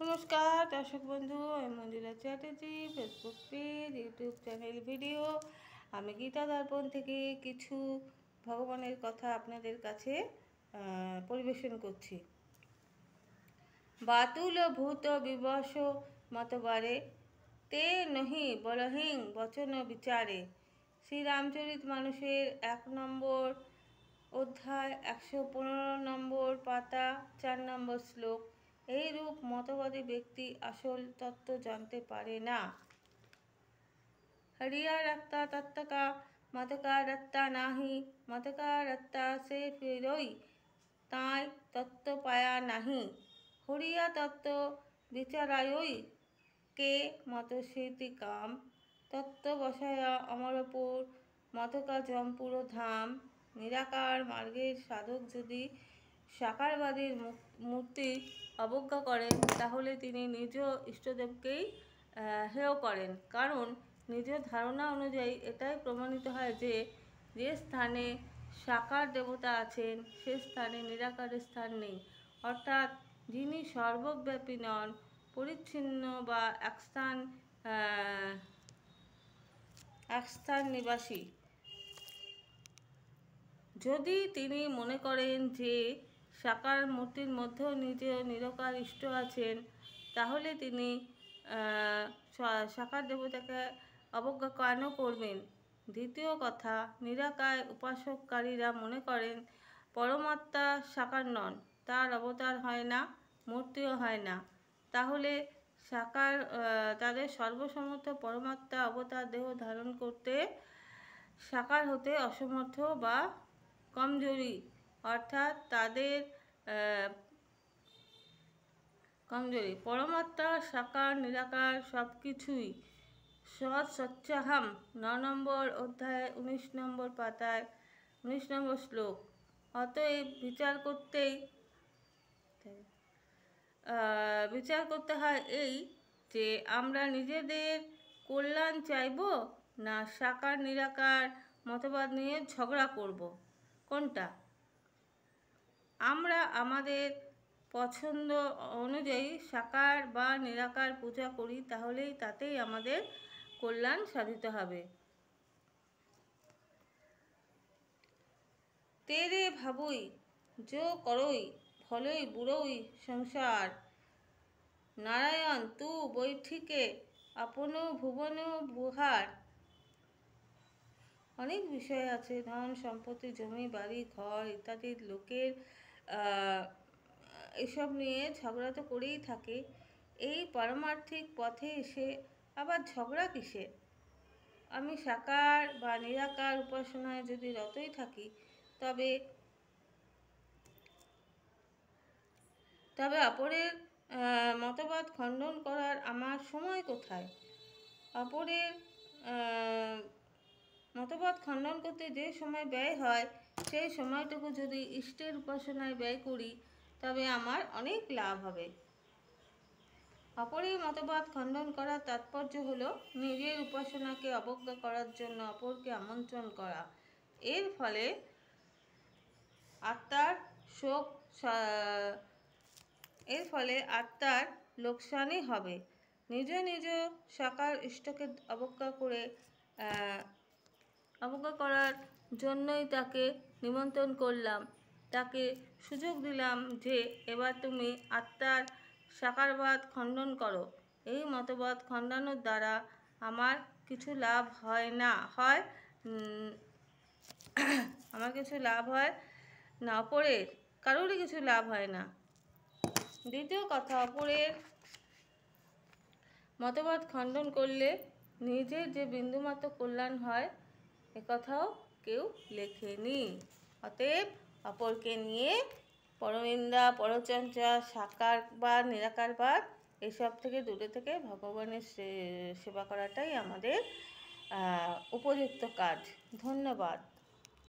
নমস্কার দর্শক বন্ধু, আমি Manjula Chatterjee. Facebook page, YouTube channel, video. আমি গীতা দর্পণ থেকে কিছু ভগবানের কথা আপনাদের কাছে পরিবেশন করছি। বাতুল ভূত বিবশ মতবারে তে নহি বলহিং বচন বিচারে। শ্রীরামচরিত মানুষের 1 নম্বর অধ্যায় 115 নম্বর পাতা 4 নম্বর শ্লোক। এই রূপ মতবাদী ব্যক্তি আসল তত্ত্ব জানতে পারে না। হরিয়া রক্তা তত্ত্বকা মতকা রত্তা নাহি, মতকা রত্তা সে ফিরই তাই তত্ত্ব পায়া নাহি। হরিয়া তত্ত্ব বিচারায়ই কে মত স্মৃতি কাম, তত্ত্ব বসায়া অমরপুর মতকা জমপুর ধাম। নিরাকার মার্গের সাধক যদি সাকারবাদীর মূর্তি অবজ্ঞা করেন, তাহলে তিনি নিজ ইষ্টদেবকেই হেয় করেন। কারণ নিজ ধারণা অনুযায়ী এটাই প্রমাণিত হয় যে যে স্থানে সাকার দেবতা আছেন সে স্থানে নিরাকারের স্থান নেই। অর্থাৎ যিনি সর্বব্যাপী নন, পরিচ্ছিন্ন বা একস্থান নিবাসী, যদি তিনি মনে করেন যে সাকার মূর্তির মধ্যেও নিজে নিরাকার ইষ্ট আছেন, তাহলে তিনি সাকার দেবতাকে অবজ্ঞা কেন করবেন? দ্বিতীয় কথা, নিরাকার উপাসককারীরা মনে করেন পরমাত্মা সাকার নন, তার অবতার হয় না, মূর্তিও হয় না। তাহলে তাদের সর্বসমর্থ পরমাত্মা অবতার দেহ ধারণ করতে সাকার হতে অসমর্থ বা কমজোরি, অর্থাৎ তাদের কমজোরি। পরমাত্মা সাকার নিরাকার সব কিছুই। সচ্চাহাম 9 নম্বর অধ্যায় 19 নম্বর পাতায় 19 নম্বর শ্লোক। অতএব বিচার করতে হয় এই যে আমরা নিজেদের কল্যাণ চাইব না সাকার নিরাকার মতবাদ নিয়ে ঝগড়া করব। কোনটা? আমরা আমাদের পছন্দ অনুযায়ী সাকার বা নিরাকার পূজা করি, তাহলেই তাতেই আমাদের কল্যাণ সাধিত হবে। তেরে ভাবুই যো করই ফলই বুড়ই সংসার, নারায়ণ তু বৈঠিকে আপন ভুবন বুহার। অনেক বিষয় আছে, ধন সম্পত্তি, জমি বাড়ি ঘর ইত্যাদি লোকের এসব নিয়ে ঝগড়া তো করেই থাকে। এই পারমার্থিক পথে এসে আবার ঝগড়া কিসের? আমি সাকার বা নিরাকার উপাসনায় যদি রতই থাকি, তবে অপরের মতবাদ খণ্ডন করার আমার সময় কোথায়? অপরের মতবাদ খণ্ডন করতে যে সময় ব্যয় হয়, সেই সময়টুকু যদি ইষ্টের উপাসনায় ব্যয় করি, তবে আমার অনেক লাভ হবে। অপরের মতবাদ খণ্ডন করার তাৎপর্য হলো নিজের উপাসনাকে অবজ্ঞা করার জন্য অপরকে আমন্ত্রণ করা। এর ফলে আত্মার লোকসানই হবে। নিজ নিজ সাকার ইষ্টকে অবজ্ঞা করার জন্যই তাকে নিমন্ত্রণ করলাম, তাকে সুযোগ দিলাম যে এবার তুমি আত্মার সাকারবাদ খণ্ডন করো। এই মতবাদ খণ্ডানোর দ্বারা আমার কিছু লাভ হয় না, অপরের কারোরই কিছু লাভ হয় না। দ্বিতীয় কথা, অপরের মতবাদ খণ্ডন করলে নিজের যে বিন্দুমাত্র কল্যাণ হয়, একথাও কেউ লেখেনি। অতএব অপরকে নিয়ে পরনিন্দা, পরচর্চা, সাকারবাদ, নিরাকারবাদ এসব থেকে দূরে থেকে ভগবানের সেবা করাটাই আমাদের উপযুক্ত কাজ। ধন্যবাদ।